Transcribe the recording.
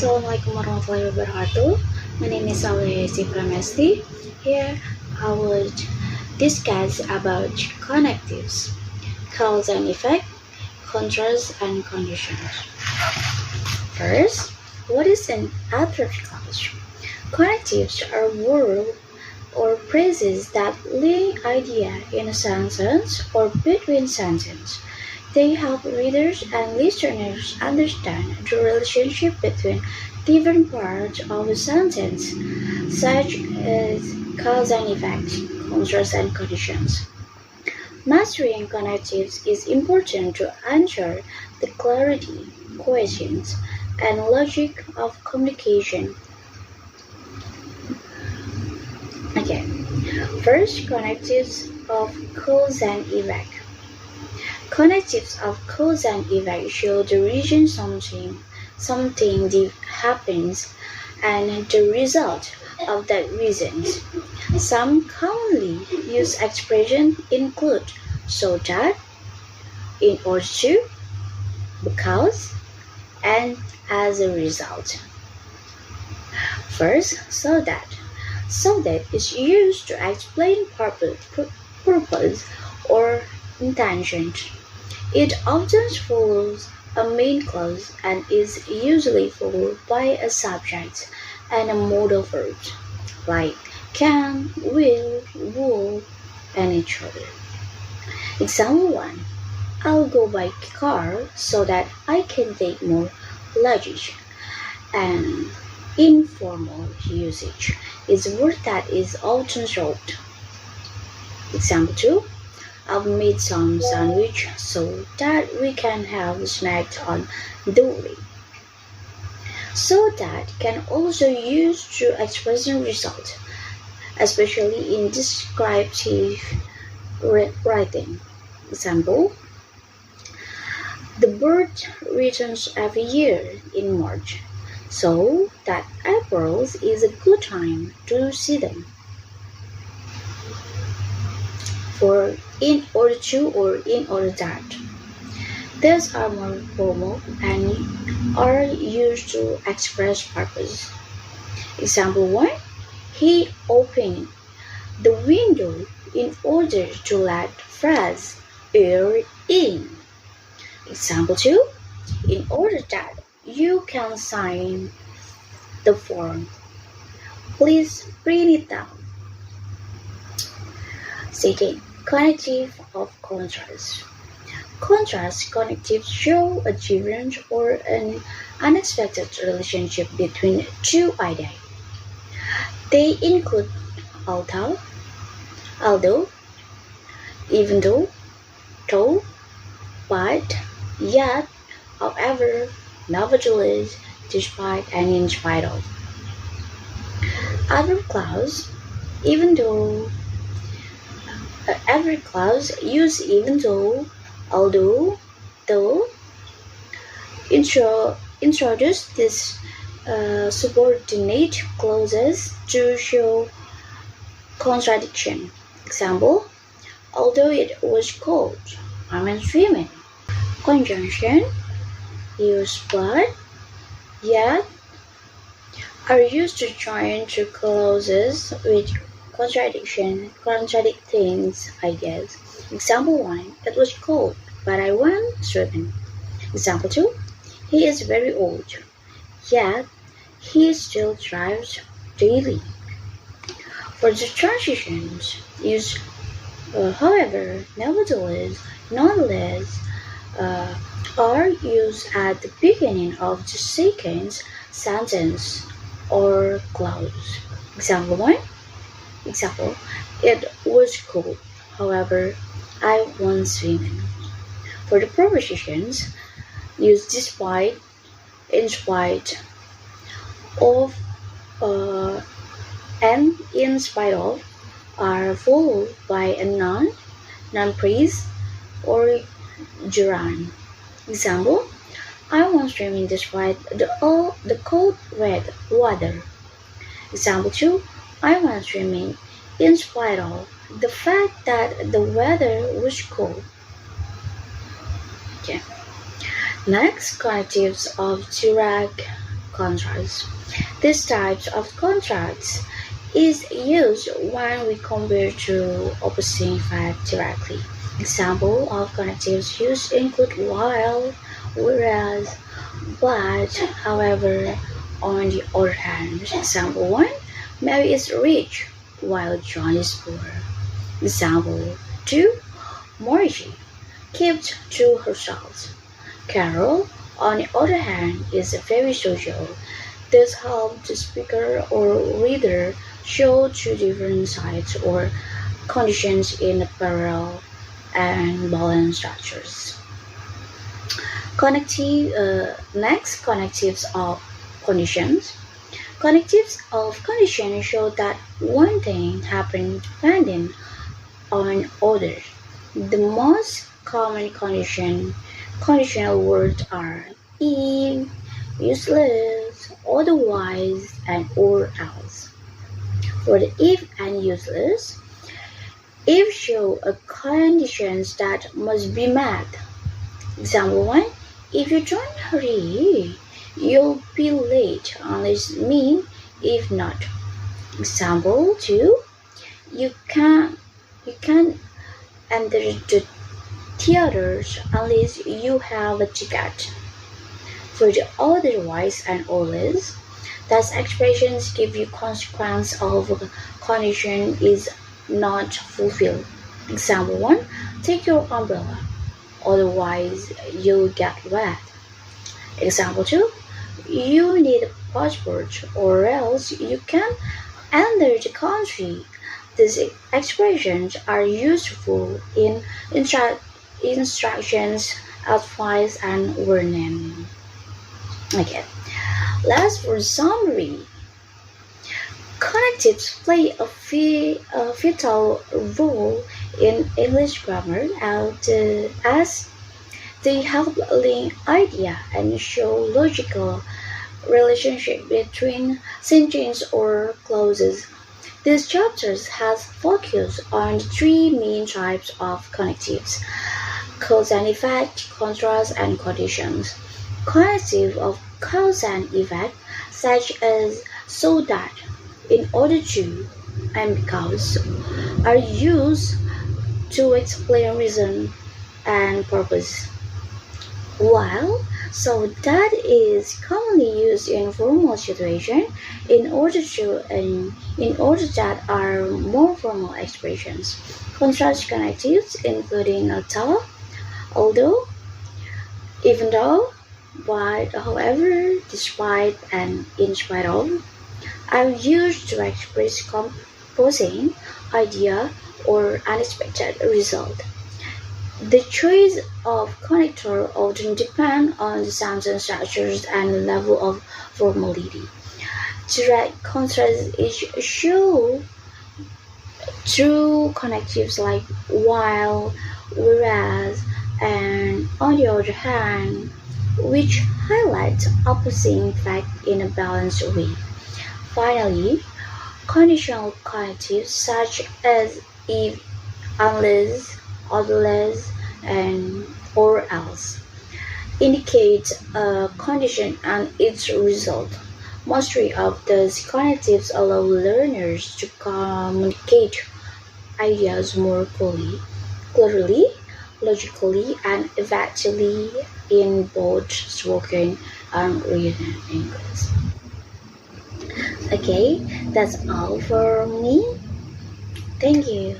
Assalamualaikum warahmatullahi wabarakatuh. My name is Aulia ayesti pramesti. Here I would discuss about connectives, cause and effect, contrast and conditions. First, what is an adverb clause? Connectives are words or phrases that link idea in a sentence or between sentences. They help readers and listeners understand the relationship between different parts of a sentence, such as cause and effect, contrast and conditions. Mastering connectives is important to ensure the clarity, coherence, and logic of communication. Okay, first, connectives of cause and effect. Connectives of cause and effect show the reason something happens and the result of that reason. Some commonly used expressions include so that, in order to, because, and as a result. First, so that. So that is used to explain purpose or intention. It often follows a main clause and is usually followed by a subject and a modal verb, like can, will, would, and each other. Example 1. I'll go by car so that I can take more luggage. And informal usage is a word that is often short. Example 2. I've made some sandwich so that we can have snacks on the way. So that can also used to express a result, especially in descriptive writing. Example: the bird returns every year in March, so that April is a good time to see them. For in order to or in order that. These are more formal and are used to express purpose. Example 1. He opened the window in order to let fresh air in. Example 2. In order that you can sign the form, please print it down. Second, connective of contrast. Contrast connectives show a different or an unexpected relationship between two ideas. They include although, even though, but, yet, however, nevertheless, despite, and in spite of. Adverb clause, even though. Adverb clause use even though, although, though. Introduce these subordinate clauses to show contradiction. Example: although it was cold, I went swimming. Conjunction use but, yet are used to join two clauses with contradicting ideas. Example 1. It was cold, but I went swimming. Example 2. He is very old, yet he still drives daily. For the transitions, use however, nevertheless, nonetheless, are used at the beginning of the second sentence or clause. Example 1. Example: it was cold, however, I went swimming. For the prepositions, use despite, in spite of, and in spite of are followed by a noun, non-phrase, or gerund. Example: I went swimming despite the cold weather. Example 2. I went swimming in spite of the fact that the weather was cold. Okay. Next, connectives of direct contrast. This type of contrast is used when we compare two opposing facts directly. Example of connectives used include while, whereas, but, however. On the other hand, example 1, Mary is rich while John is poor. Example 2, Margie kept to herself. Carol, on the other hand, is very social. This helps the speaker or reader show two different sides or conditions in parallel and balanced structures. Next, connectives of conditions. Connectives of conditions show that one thing happened depending on other. The most common conditional words are if, useless, otherwise, and or else. For the if and useless, if show a conditions that must be met. Example 1, if you don't hurry, you'll be late unless mean if not. Example 2, you can't enter the theaters unless you have a ticket. For the otherwise and always, thus expressions give you consequence of a condition is not fulfilled. Example 1, take your umbrella, otherwise you'll get wet. Example 2, you need a passport or else you can enter the country. These expressions are useful in instructions, advice, and warning. Okay, last for summary. Connectives play a vital role in English grammar as they help link idea and show logical relationship between sentences or clauses. This chapter has focused on the three main types of connectives: cause and effect, contrast, and conditions. Connective of cause and effect, such as so that, in order to, and because, are used to explain reason and purpose. While so that is commonly used in formal situations in order that are more formal expressions. Contrast connectives including although, even though, but, however, despite, and in spite of are used to express composing idea or unexpected result. The choice of connector often depends on the sentence structures and level of formality. Direct contrast is shown through connectives like while, whereas, and on the other hand, which highlight opposing facts in a balanced way. Finally, conditional connectives such as if, unless, otherwise, and or else indicate a condition and its result. Mastery of these connectives allow learners to communicate ideas more clearly, logically, and effectively in both spoken and written English. Okay, that's all for me. Thank you.